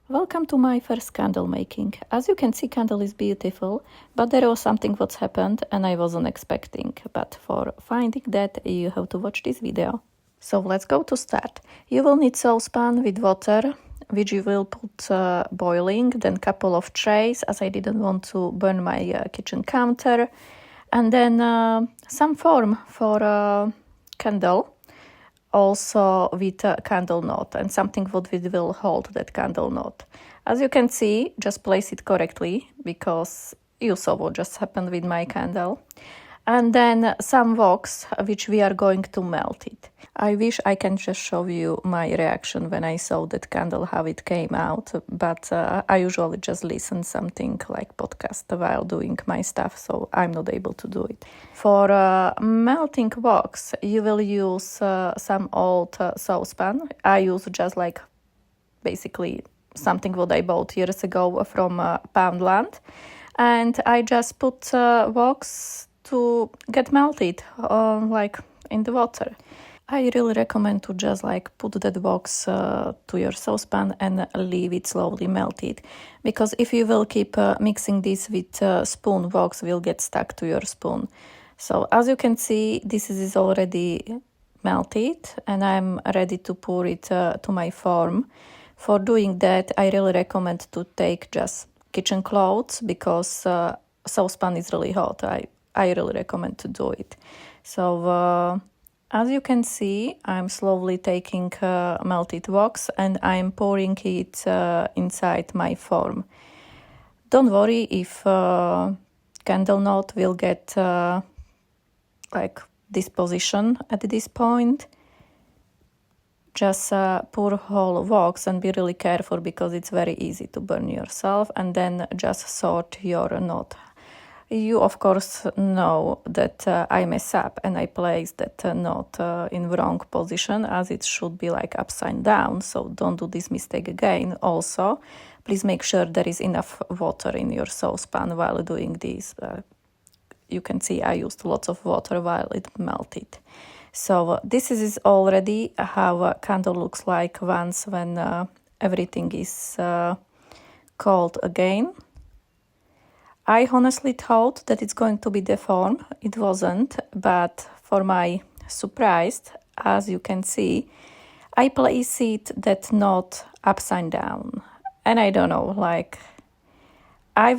Welcome to my first candle making. As you can see, candle is beautiful, but there was something what's happened and I wasn't expecting. But for finding that, you have to watch this video. So let's go to start. You will need saucepan with water, which you will put boiling, then couple of trays, as I didn't want to burn my kitchen counter, and then some form for candle. Also with a candle knot and something what will hold that candle knot. As you can see, just place it correctly because you saw what just happened with my candle. And then some wax, which we are going to melt it. I wish I can just show you my reaction when I saw that candle, how it came out, but I usually just listen something like podcast while doing my stuff, so I'm not able to do it. For melting wax, you will use some old saucepan. I use just like basically something what I bought years ago from Poundland, and I just put wax to get melted like in the water. I really recommend to just like put that wax to your saucepan and leave it slowly melted, because if you will keep mixing this with spoon, wax will get stuck to your spoon. So as you can see, this is already melted and I'm ready to pour it to my form. For doing that, I really recommend to take just kitchen clothes because saucepan is really hot. I really recommend to do it. So as you can see, I'm slowly taking melted wax and I'm pouring it inside my form. Don't worry if candle knot will get like this position at this point. Just pour whole wax and be really careful because it's very easy to burn yourself, and then just sort your knot. You of course know that I mess up and I place that knot in wrong position, as it should be like upside down, so don't do this mistake again. Also, please make sure there is enough water in your saucepan while doing this. You can see I used lots of water while it melted. So this is already how a candle looks like once when everything is cold again. I honestly thought that it's going to be deformed. It wasn't, but for my surprise, as you can see, I place it that knot upside down. And I don't know, like, I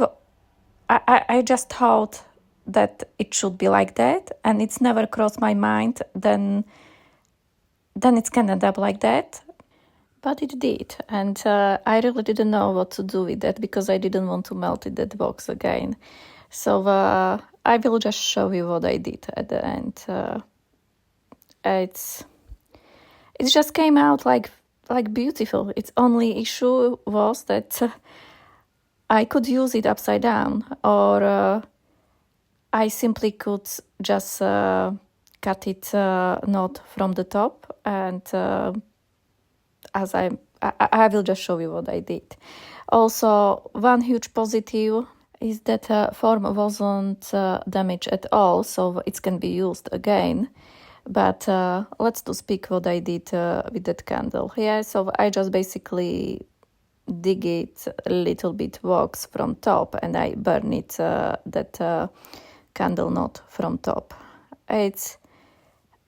just thought that it should be like that, and it's never crossed my mind, then it's gonna end up like that. But it did, and I really didn't know what to do with that because I didn't want to melt it that box again. So I will just show you what I did at the end. It just came out like beautiful. Its only issue was that I could use it upside down, or I simply could just cut it knot from the top, and as I will just show you what I did. Also, one huge positive is that form wasn't damaged at all, so it can be used again. But let's to speak what I did with that candle. Yeah, so I just basically dig it a little bit wax from top and I burn it that candle knot from top.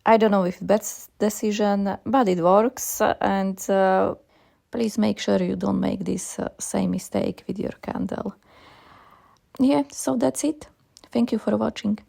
I don't know if that's decision, but it works, and please make sure you don't make this same mistake with your candle. Yeah, so that's it. Thank you for watching.